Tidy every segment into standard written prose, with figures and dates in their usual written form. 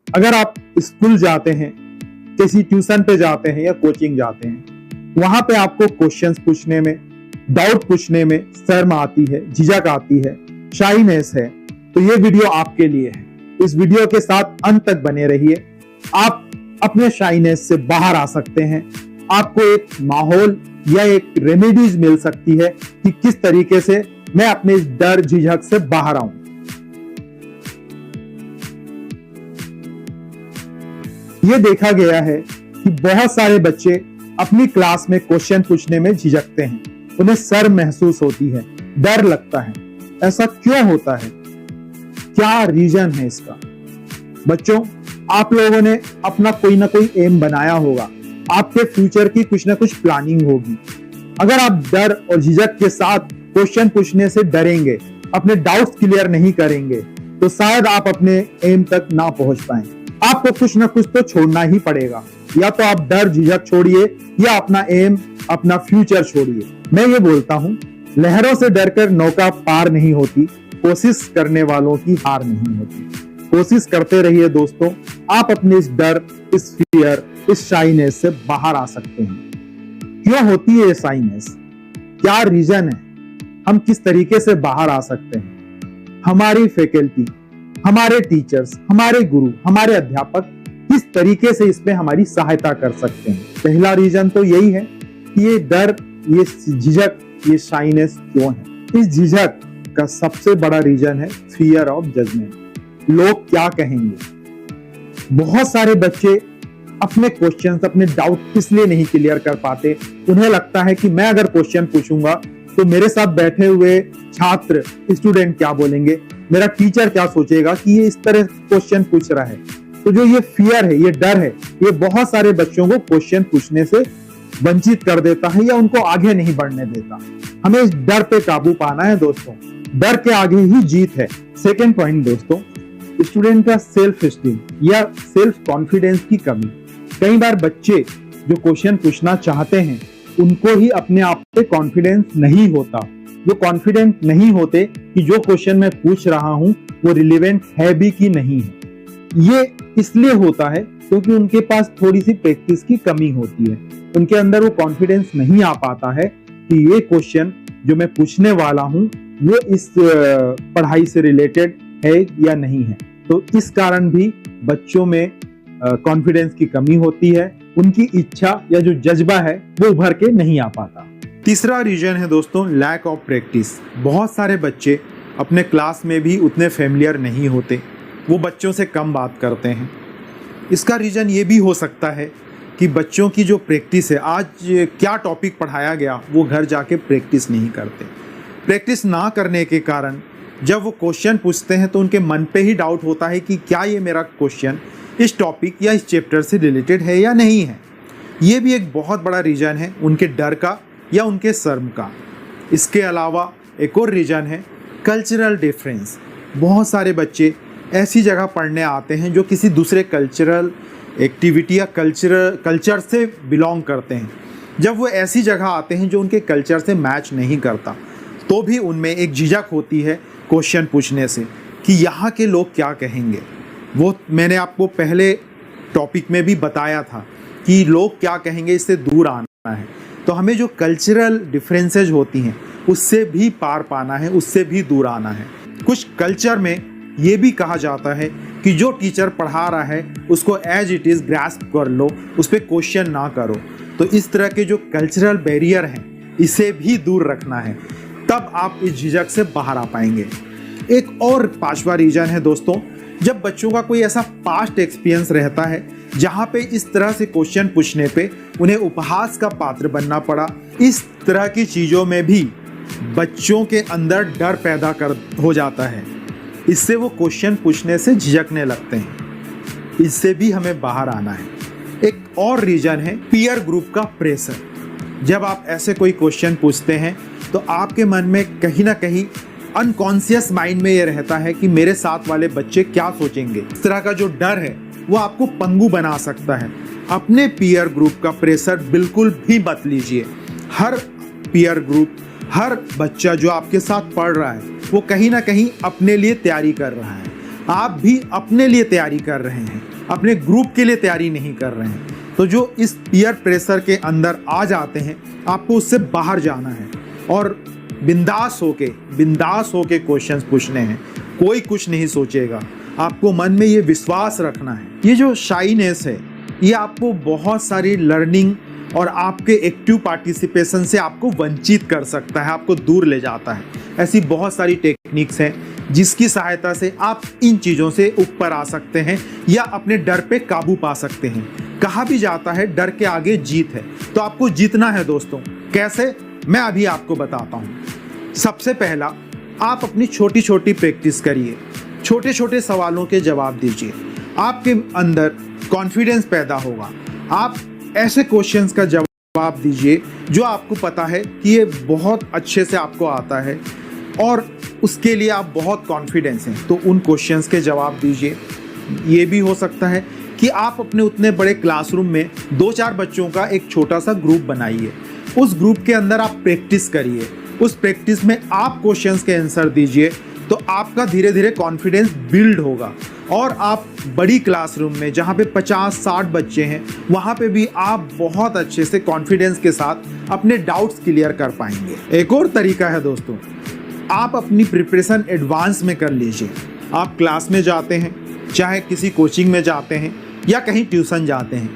अगर आप स्कूल जाते हैं, किसी ट्यूशन पे जाते हैं या कोचिंग जाते हैं, वहां पे आपको क्वेश्चंस पूछने में, डाउट पूछने में शर्म आती है, झिझक आती है, शाइनेस है, तो ये वीडियो आपके लिए है। इस वीडियो के साथ अंत तक बने रहिए। आप अपने शाइनेस से बाहर आ सकते हैं। आपको एक माहौल या एक रेमेडीज मिल सकती है कि किस तरीके से मैं अपने इस डर झिझक से बाहर आऊं। ये देखा गया है कि बहुत सारे बच्चे अपनी क्लास में क्वेश्चन पूछने में झिझकते हैं, उन्हें शर्म महसूस होती है, डर लगता है। ऐसा क्यों होता है? क्या रीजन है इसका? बच्चों, आप लोगों ने अपना कोई ना कोई एम बनाया होगा, आपके फ्यूचर की कुछ ना कुछ प्लानिंग होगी। अगर आप डर और झिझक के साथ क्वेश्चन पूछने से डरेंगे, अपने डाउट्स क्लियर नहीं करेंगे, तो शायद आप अपने एम तक ना पहुंच पाए। आपको कुछ ना कुछ तो छोड़ना ही पड़ेगा। या तो आप डर झिझक छोड़िए या अपना एम, अपना फ्यूचर छोड़िए। मैं ये बोलता हूं, लहरों से डरकर नौका पार नहीं होती, कोशिश करने वालों की हार नहीं होती। कोशिश करते रहिए दोस्तों, आप अपने इस डर, इस फियर, इस शाइनेस से बाहर आ सकते हैं। क्यों होती है ये शाइनेस? क्या रीजन है? हम किस तरीके से बाहर आ सकते हैं? हमारी फैकल्टी, हमारे टीचर्स, हमारे गुरु, हमारे अध्यापक किस तरीके से इसमें हमारी सहायता कर सकते हैं? पहला रीजन तो यही है कि ये डर, ये झिझक, ये शाइनेस क्यों है? इस झिझक का सबसे बड़ा रीजन है फियर ऑफ जजमेंट। लोग क्या कहेंगे? बहुत सारे बच्चे अपने क्वेश्चंस, अपने डाउट इसलिए नहीं क्लियर कर पाते, उन्हें लगता है कि मैं अगर क्वेश्चन पूछूंगा तो मेरे साथ बैठे हुए छात्र, स्टूडेंट क्या बोलेंगे, मेरा टीचर क्या सोचेगा कि ये इस तरह क्वेश्चन पूछ रहा है। तो जो ये फियर है, ये डर है, ये बहुत सारे बच्चों को क्वेश्चन पूछने से वंचित कर देता है या उनको आगे नहीं बढ़ने देता। हमें इस डर पे काबू पाना है दोस्तों। डर के आगे ही जीत है। सेकेंड पॉइंट दोस्तों, स्टूडेंट का सेल्फ स्टीम या सेल्फ कॉन्फिडेंस की कमी। कई बार बच्चे जो क्वेश्चन पूछना चाहते हैं, उनको ही अपने आप पे कॉन्फिडेंस नहीं होता। जो कॉन्फिडेंट नहीं होते कि जो क्वेश्चन मैं पूछ रहा हूं वो रिलेवेंट है भी कि नहीं है। ये इसलिए होता है क्योंकि उनके पास थोड़ी सी प्रैक्टिस की कमी होती है। उनके अंदर वो कॉन्फिडेंस नहीं आ पाता है कि ये क्वेश्चन जो मैं पूछने वाला हूं वो इस पढ़ाई से रिलेटेड है या नहीं है। तो इस कारण भी बच्चों में कॉन्फिडेंस की कमी होती है, उनकी इच्छा या जो जज्बा है वो उभर के नहीं आ पाता। तीसरा रीजन है दोस्तों लैक ऑफ प्रैक्टिस। बहुत सारे बच्चे अपने क्लास में भी उतने फेमिलियर नहीं होते, वो बच्चों से कम बात करते हैं। इसका रीजन ये भी हो सकता है कि बच्चों की जो प्रैक्टिस है, आज क्या टॉपिक पढ़ाया गया वो घर जाके प्रैक्टिस नहीं करते। प्रैक्टिस ना करने के कारण जब वो क्वेश्चन पूछते हैं तो उनके मन पे ही डाउट होता है कि क्या ये मेरा क्वेश्चन इस टॉपिक या इस चैप्टर से रिलेटेड है या नहीं है। ये भी एक बहुत बड़ा रीजन है उनके डर का या उनके शर्म का। इसके अलावा एक और रीजन है कल्चरल डिफरेंस। बहुत सारे बच्चे ऐसी जगह पढ़ने आते हैं जो किसी दूसरे कल्चरल एक्टिविटी या कल्चर से बिलोंग करते हैं। जब वो ऐसी जगह आते हैं जो उनके कल्चर से मैच नहीं करता, तो भी उनमें एक झिझक होती है क्वेश्चन पूछने से कि यहाँ के लोग क्या कहेंगे। वो मैंने आपको पहले टॉपिक में भी बताया था कि लोग क्या कहेंगे, इससे दूर आना है। तो हमें जो कल्चरल डिफरेंसेज होती हैं उससे भी पार पाना है, उससे भी दूर आना है। कुछ कल्चर में ये भी कहा जाता है कि जो टीचर पढ़ा रहा है उसको एज इट इज़ ग्रास्प कर लो, उस पर क्वेश्चन ना करो। तो इस तरह के जो कल्चरल बैरियर हैं इसे भी दूर रखना है, तब आप इस झिझक से बाहर आ पाएंगे। एक और पांचवा रीजन है दोस्तों, जब बच्चों का कोई ऐसा पास्ट एक्सपीरियंस रहता है जहाँ पे इस तरह से क्वेश्चन पूछने पे उन्हें उपहास का पात्र बनना पड़ा। इस तरह की चीज़ों में भी बच्चों के अंदर डर पैदा हो जाता है, इससे वो क्वेश्चन पूछने से झिझकने लगते हैं। इससे भी हमें बाहर आना है। एक और रीजन है पीयर ग्रुप का प्रेशर। जब आप ऐसे कोई क्वेश्चन पूछते हैं तो आपके मन में कहीं ना कहीं अनकॉन्शियस माइंड में ये रहता है कि मेरे साथ वाले बच्चे क्या सोचेंगे। इस तरह का जो डर है वो आपको पंगु बना सकता है। अपने पीयर ग्रुप का प्रेशर बिल्कुल भी मत लीजिए। हर पीयर ग्रुप, हर बच्चा जो आपके साथ पढ़ रहा है वो कहीं ना कहीं अपने लिए तैयारी कर रहा है, आप भी अपने लिए तैयारी कर रहे हैं, अपने ग्रुप के लिए तैयारी नहीं कर रहे हैं, तो जो इस पीयर प्रेशर के अंदर आ जाते हैं, आपको उससे बाहर जाना है और बिंदास होके क्वेश्चंस पूछने हैं। कोई कुछ नहीं सोचेगा, आपको मन में ये विश्वास रखना है। ये जो शाइनेस है, ये आपको बहुत सारी लर्निंग और आपके एक्टिव पार्टिसिपेशन से आपको वंचित कर सकता है, आपको दूर ले जाता है। ऐसी बहुत सारी टेक्निक्स हैं जिसकी सहायता से आप इन चीज़ों से ऊपर आ सकते हैं या अपने डर पे काबू पा सकते हैं। कहा भी जाता है डर के आगे जीत है, तो आपको जीतना है दोस्तों। कैसे, मैं अभी आपको बताता हूँ। सबसे पहला, आप अपनी छोटी छोटी प्रैक्टिस करिए, छोटे छोटे सवालों के जवाब दीजिए, आपके अंदर कॉन्फिडेंस पैदा होगा। आप ऐसे क्वेश्चंस का जवाब दीजिए जो आपको पता है कि ये बहुत अच्छे से आपको आता है और उसके लिए आप बहुत कॉन्फिडेंस हैं, तो उन क्वेश्चंस के जवाब दीजिए। ये भी हो सकता है कि आप अपने उतने बड़े क्लासरूम में 2-4 बच्चों का एक छोटा सा ग्रुप बनाइए, उस ग्रुप के अंदर आप प्रैक्टिस करिए, उस प्रैक्टिस में आप क्वेश्चंस के आंसर दीजिए, तो आपका धीरे धीरे कॉन्फिडेंस बिल्ड होगा और आप बड़ी क्लासरूम में जहाँ पे 50-60 बच्चे हैं, वहाँ पे भी आप बहुत अच्छे से कॉन्फिडेंस के साथ अपने डाउट्स क्लियर कर पाएंगे। एक और तरीका है दोस्तों, आप अपनी प्रिपरेशन एडवांस में कर लीजिए। आप क्लास में जाते हैं, चाहे किसी कोचिंग में जाते हैं या कहीं ट्यूशन जाते हैं,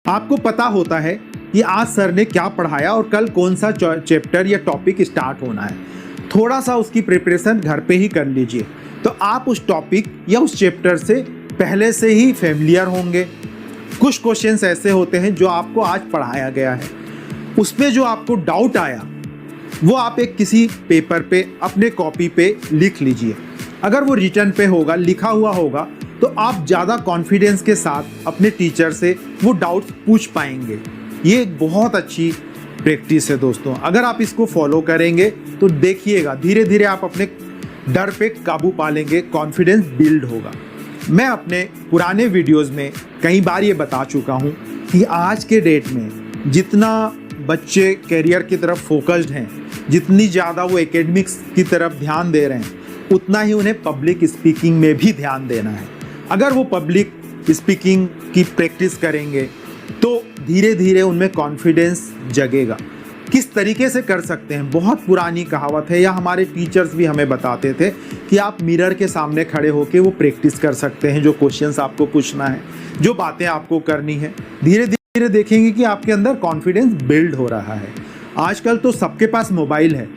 आपको पता होता है कि आज सर ने क्या पढ़ाया और कल कौन सा चैप्टर या टॉपिक स्टार्ट होना है। थोड़ा सा उसकी प्रिपरेशन घर पे ही कर लीजिए, तो आप उस टॉपिक या उस चैप्टर से पहले से ही फेमिलियर होंगे। कुछ क्वेश्चंस ऐसे होते हैं जो आपको आज पढ़ाया गया है, उसमें जो आपको डाउट आया वो आप एक किसी पेपर पे अपने कॉपी पे लिख लीजिए। अगर वो रिटर्न पे होगा, लिखा हुआ होगा, तो आप ज़्यादा कॉन्फिडेंस के साथ अपने टीचर से वो डाउट्स पूछ पाएंगे। ये एक बहुत अच्छी प्रैक्टिस है दोस्तों। अगर आप इसको फॉलो करेंगे तो देखिएगा धीरे धीरे आप अपने डर पे काबू पा लेंगे, कॉन्फिडेंस बिल्ड होगा। मैं अपने पुराने वीडियोस में कई बार ये बता चुका हूँ कि आज के डेट में जितना बच्चे करियर की तरफ फोकस्ड हैं, जितनी ज़्यादा वो एकेडमिक्स की तरफ ध्यान दे रहे हैं, उतना ही उन्हें पब्लिक स्पीकिंग में भी ध्यान देना है। अगर वो पब्लिक स्पीकिंग की प्रैक्टिस करेंगे तो धीरे धीरे उनमें कॉन्फिडेंस जगेगा। किस तरीके से कर सकते हैं, बहुत पुरानी कहावत है, या हमारे टीचर्स भी हमें बताते थे कि आप मिरर के सामने खड़े होकर वो प्रैक्टिस कर सकते हैं। जो क्वेश्चंस आपको पूछना है, जो बातें आपको करनी है, धीरे धीरे देखेंगे कि आपके अंदर कॉन्फिडेंस बिल्ड हो रहा है। आजकल तो सबके पास मोबाइल है,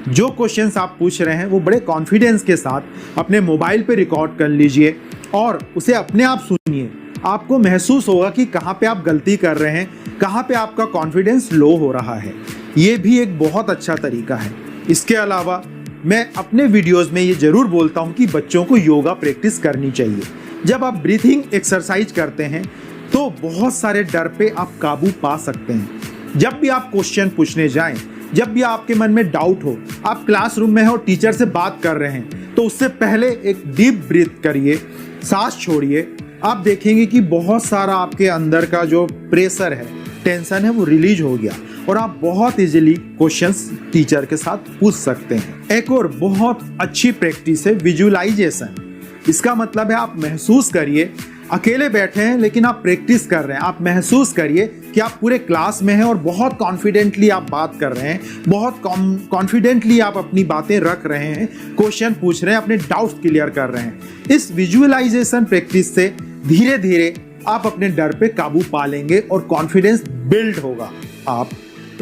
जो क्वेश्चंस आप पूछ रहे हैं वो बड़े कॉन्फिडेंस के साथ अपने मोबाइल पे रिकॉर्ड कर लीजिए और उसे अपने आप सुनिए। आपको महसूस होगा कि कहाँ पे आप गलती कर रहे हैं, कहाँ पे आपका कॉन्फिडेंस लो हो रहा है। ये भी एक बहुत अच्छा तरीका है। इसके अलावा मैं अपने वीडियोस में ये ज़रूर बोलता हूँ कि बच्चों को योगा प्रैक्टिस करनी चाहिए। जब आप ब्रीथिंग एक्सरसाइज करते हैं तो बहुत सारे डर पे आप काबू पा सकते हैं। जब भी आप क्वेश्चन पूछने जाएं, जब भी आपके मन में डाउट हो, आप क्लासरूम में हो, टीचर से बात कर रहे हैं, तो उससे पहले एक डीप ब्रीथ करिए, सांस छोड़िए। आप देखेंगे कि बहुत सारा आपके अंदर का जो प्रेशर है, टेंशन है, वो रिलीज हो गया और आप बहुत इजीली क्वेश्चंस टीचर के साथ पूछ सकते हैं। एक और बहुत अच्छी प्रैक्टिस है विजुअलाइजेशन। इसका मतलब है आप महसूस करिए, अकेले बैठे हैं लेकिन आप प्रैक्टिस कर रहे हैं। आप महसूस करिए कि आप पूरे क्लास में हैं और बहुत कॉन्फिडेंटली आप बात कर रहे हैं, बहुत कॉन्फिडेंटली आप अपनी बातें रख रहे हैं, क्वेश्चन पूछ रहे हैं, अपने डाउट्स क्लियर कर रहे हैं। इस विजुअलाइजेशन प्रैक्टिस से धीरे धीरे आप अपने डर पे काबू पा लेंगे और कॉन्फिडेंस बिल्ड होगा। आप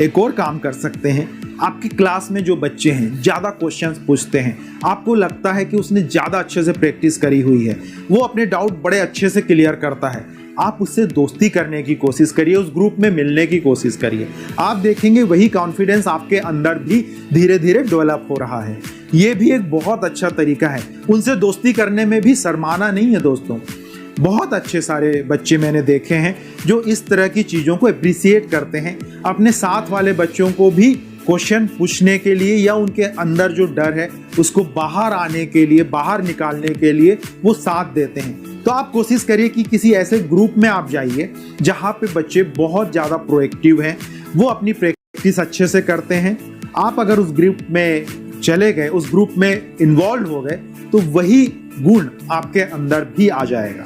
एक और काम कर सकते हैं, आपकी क्लास में जो बच्चे हैं ज़्यादा क्वेश्चंस पूछते हैं, आपको लगता है कि उसने ज़्यादा अच्छे से प्रैक्टिस करी हुई है, वो अपने डाउट बड़े अच्छे से क्लियर करता है, आप उससे दोस्ती करने की कोशिश करिए, उस ग्रुप में मिलने की कोशिश करिए। आप देखेंगे वही कॉन्फिडेंस आपके अंदर भी धीरे धीरे डेवलप हो रहा है। ये भी एक बहुत अच्छा तरीका है। उनसे दोस्ती करने में भी शर्माना नहीं है दोस्तों। बहुत अच्छे सारे बच्चे मैंने देखे हैं जो इस तरह की चीज़ों को अप्रिसिएट करते हैं, अपने साथ वाले बच्चों को भी क्वेश्चन पूछने के लिए या उनके अंदर जो डर है उसको बाहर आने के लिए, बाहर निकालने के लिए वो साथ देते हैं। तो आप कोशिश करिए कि किसी ऐसे ग्रुप में आप जाइए जहाँ पे बच्चे बहुत ज़्यादा प्रोएक्टिव हैं, वो अपनी प्रैक्टिस अच्छे से करते हैं। आप अगर उस ग्रुप में चले गए, उस ग्रुप में इन्वॉल्व हो गए, तो वही गुण आपके अंदर भी आ जाएगा।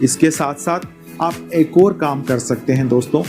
इसके साथ साथ आप एक और काम कर सकते हैं दोस्तों।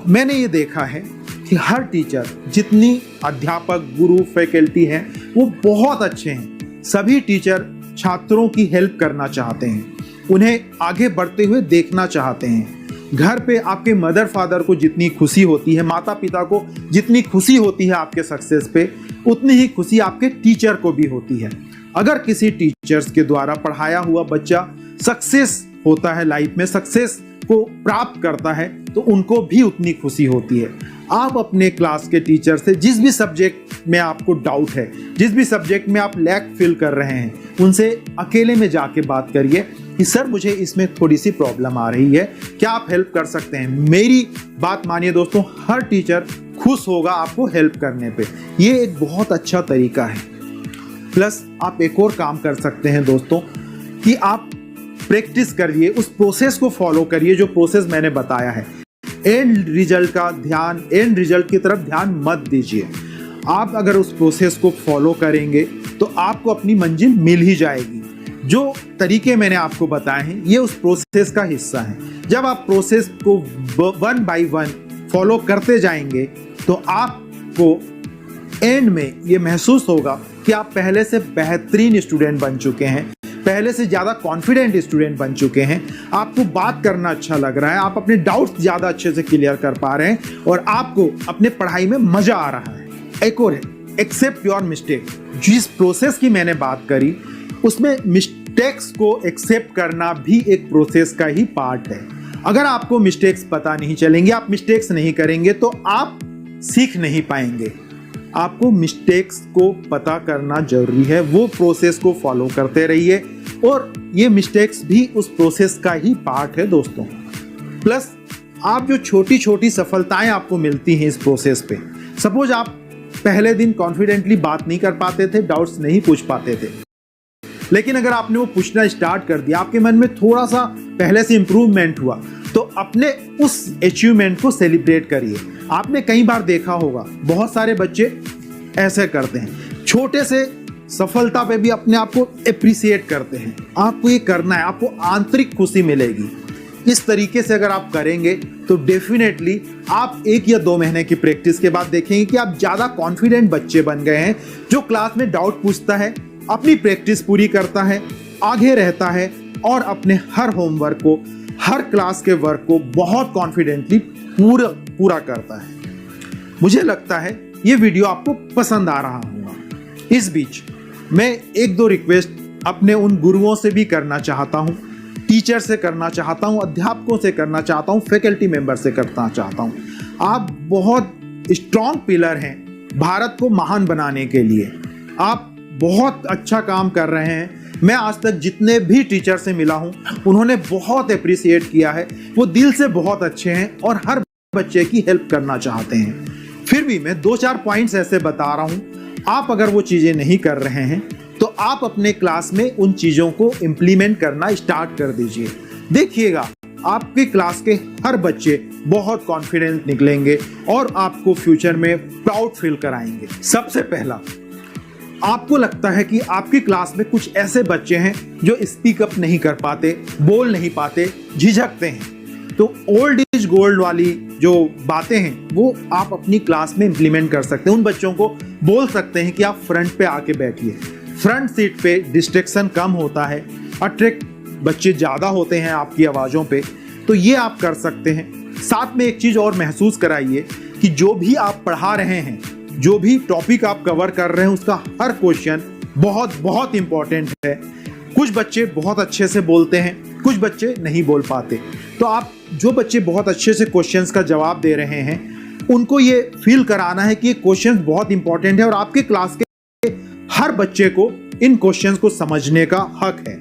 मैंने ये देखा है कि हर टीचर, जितनी अध्यापक, गुरु, फैकल्टी हैं, वो बहुत अच्छे हैं। सभी टीचर छात्रों की हेल्प करना चाहते हैं, उन्हें आगे बढ़ते हुए देखना चाहते हैं। घर पे आपके मदर फादर को जितनी खुशी होती है, माता पिता को जितनी खुशी होती है आपके सक्सेस पे, उतनी ही खुशी आपके टीचर को भी होती है। अगर किसी टीचर्स के द्वारा पढ़ाया हुआ बच्चा सक्सेस होता है, लाइफ में सक्सेस को प्राप्त करता है, तो उनको भी उतनी खुशी होती है। आप अपने क्लास के टीचर से जिस भी सब्जेक्ट में आपको डाउट है, जिस भी सब्जेक्ट में आप लैक फील कर रहे हैं, उनसे अकेले में जाके बात करिए कि सर मुझे इसमें थोड़ी सी प्रॉब्लम आ रही है, क्या आप हेल्प कर सकते हैं। मेरी बात मानिए दोस्तों, हर टीचर खुश होगा आपको हेल्प करने पे। ये एक बहुत अच्छा तरीका है। प्लस आप एक और काम कर सकते हैं दोस्तों कि आप प्रैक्टिस करिए, उस प्रोसेस को फॉलो करिए जो प्रोसेस मैंने बताया है। एंड रिजल्ट की तरफ ध्यान मत दीजिए। आप अगर उस प्रोसेस को फॉलो करेंगे तो आपको अपनी मंजिल मिल ही जाएगी। जो तरीके मैंने आपको बताए हैं, ये उस प्रोसेस का हिस्सा है। जब आप प्रोसेस को 1 बाय 1 फॉलो करते जाएंगे तो आपको एंड में ये महसूस होगा कि आप पहले से बेहतरीन स्टूडेंट बन चुके हैं, पहले से ज़्यादा कॉन्फिडेंट स्टूडेंट बन चुके हैं। आपको बात करना अच्छा लग रहा है, आप अपने डाउट्स ज़्यादा अच्छे से क्लियर कर पा रहे हैं और आपको अपने पढ़ाई में मज़ा आ रहा है। एक और है, एक्सेप्ट योर मिस्टेक। जिस प्रोसेस की मैंने बात करी, उसमें मिस्टेक्स को एक्सेप्ट करना भी एक प्रोसेस का ही पार्ट है। अगर आपको मिस्टेक्स पता नहीं चलेंगे, आप मिस्टेक्स नहीं करेंगे, तो आप सीख नहीं पाएंगे। आपको मिस्टेक्स को पता करना जरूरी है, वो प्रोसेस को फॉलो करते रहिए और ये मिस्टेक्स भी उस प्रोसेस का ही पार्ट है दोस्तों। प्लस आप जो छोटी छोटी सफलताएं आपको मिलती हैं इस प्रोसेस पे, सपोज आप पहले दिन कॉन्फिडेंटली बात नहीं कर पाते थे, डाउट्स नहीं पूछ पाते थे, लेकिन अगर आपने वो पूछना स्टार्ट कर दिया, आपके मन में थोड़ा सा पहले से इंप्रूवमेंट हुआ, तो अपने उस अचीवमेंट को सेलिब्रेट करिए। आपने कई बार देखा होगा, बहुत सारे बच्चे ऐसे करते हैं, छोटे से सफलता पे भी अपने आप को अप्रिशिएट करते हैं। आपको ये करना है, आपको आंतरिक खुशी मिलेगी। इस तरीके से अगर आप करेंगे तो डेफिनेटली आप 1 या 2 महीने की प्रैक्टिस के बाद देखेंगे कि आप ज़्यादा कॉन्फिडेंट बच्चे बन गए हैं, जो क्लास में डाउट पूछता है, अपनी प्रैक्टिस पूरी करता है, आगे रहता है और अपने हर होमवर्क को, हर क्लास के वर्क को बहुत कॉन्फिडेंटली पूरा करता है। मुझे लगता है ये वीडियो आपको पसंद आ रहा होगा। इस बीच मैं 1-2 रिक्वेस्ट अपने उन गुरुओं से भी करना चाहता हूँ, टीचर से करना चाहता हूँ, अध्यापकों से करना चाहता हूँ, फैकल्टी मेंबर से करना चाहता हूँ। आप बहुत स्ट्रॉन्ग पिलर हैं भारत को महान बनाने के लिए। आप बहुत अच्छा काम कर रहे हैं। मैं आज तक जितने भी टीचर से मिला हूं, उन्होंने बहुत अप्रिशिएट किया है। वो दिल से बहुत अच्छे हैं और हर बच्चे की हेल्प करना चाहते हैं। फिर भी मैं 2-4 पॉइंट्स ऐसे बता रहा हूं, आप अगर वो चीजें नहीं कर रहे हैं तो आप अपने क्लास में उन चीजों को इम्प्लीमेंट करना स्टार्ट कर दीजिए। देखिएगा, आपके क्लास के हर बच्चे बहुत कॉन्फिडेंट निकलेंगे और आपको फ्यूचर में प्राउड फील कराएंगे। सबसे पहला, आपको लगता है कि आपकी क्लास में कुछ ऐसे बच्चे हैं जो स्पीक अप नहीं कर पाते, बोल नहीं पाते, झिझकते हैं, तो ओल्ड इज गोल्ड वाली जो बातें हैं वो आप अपनी क्लास में इंप्लीमेंट कर सकते हैं। उन बच्चों को बोल सकते हैं कि आप फ्रंट पे आके बैठिए। फ्रंट सीट पे डिस्ट्रैक्शन कम होता है, अट्रैक्ट बच्चे ज़्यादा होते हैं आपकी आवाज़ों पे, तो ये आप कर सकते हैं। साथ में एक चीज़ और महसूस कराइए कि जो भी आप पढ़ा रहे हैं, जो भी टॉपिक आप कवर कर रहे हैं, उसका हर क्वेश्चन बहुत बहुत इंपॉर्टेंट है। कुछ बच्चे बहुत अच्छे से बोलते हैं, कुछ बच्चे नहीं बोल पाते, तो आप जो बच्चे बहुत अच्छे से क्वेश्चंस का जवाब दे रहे हैं, उनको ये फील कराना है कि ये क्वेश्चंस बहुत इंपॉर्टेंट है और आपके क्लास के हर बच्चे को इन क्वेश्चंस को समझने का हक है।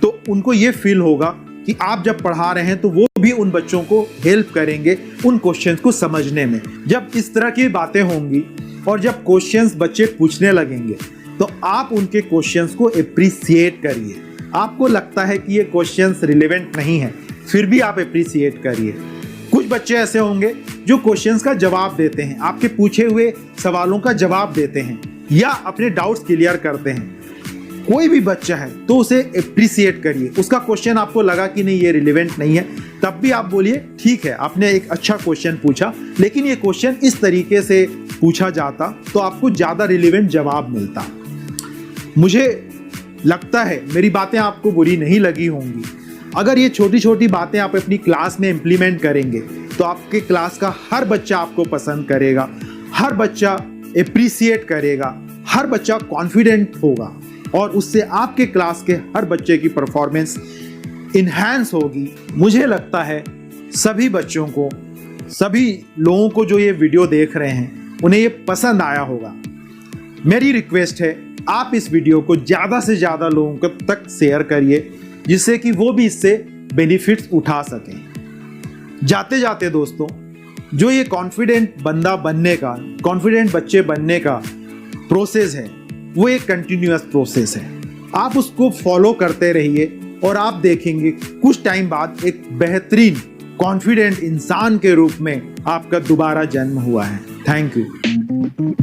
तो उनको ये फील होगा कि आप जब पढ़ा रहे हैं तो वो भी उन बच्चों को हेल्प करेंगे उन क्वेश्चंस को समझने में। जब इस तरह की बातें होंगी और जब क्वेश्चंस बच्चे पूछने लगेंगे तो आप उनके क्वेश्चंस को अप्रिशिएट करिए। आपको लगता है कि ये क्वेश्चंस रिलेवेंट नहीं है, फिर भी आप अप्रिशिएट करिए। कुछ बच्चे ऐसे होंगे जो क्वेश्चंस का जवाब देते हैं, आपके पूछे हुए सवालों का जवाब देते हैं या अपने डाउट्स क्लियर करते हैं। कोई भी बच्चा है तो उसे अप्रिसिएट करिए। उसका क्वेश्चन आपको लगा कि नहीं ये रिलेवेंट नहीं है, तब भी आप बोलिए ठीक है आपने एक अच्छा क्वेश्चन पूछा, लेकिन ये क्वेश्चन इस तरीके से पूछा जाता तो आपको ज़्यादा रिलेवेंट जवाब मिलता। मुझे लगता है मेरी बातें आपको बुरी नहीं लगी होंगी। अगर ये छोटी छोटी बातें आप अपनी क्लास में इम्प्लीमेंट करेंगे तो आपके क्लास का हर बच्चा आपको पसंद करेगा, हर बच्चा अप्रिसिएट करेगा, हर बच्चा कॉन्फिडेंट होगा और उससे आपके क्लास के हर बच्चे की परफॉर्मेंस इन्हांस होगी। मुझे लगता है सभी बच्चों को, सभी लोगों को जो ये वीडियो देख रहे हैं उन्हें ये पसंद आया होगा। मेरी रिक्वेस्ट है आप इस वीडियो को ज़्यादा से ज़्यादा लोगों तक शेयर करिए जिससे कि वो भी इससे बेनिफिट्स उठा सकें। जाते जाते दोस्तों, जो ये कॉन्फिडेंट बंदा बनने का, कॉन्फिडेंट बच्चे बनने का प्रोसेस है वो एक कंटिन्यूअस प्रोसेस है। आप उसको फॉलो करते रहिए और आप देखेंगे कुछ टाइम बाद एक बेहतरीन कॉन्फिडेंट इंसान के रूप में आपका दोबारा जन्म हुआ है। Thank you.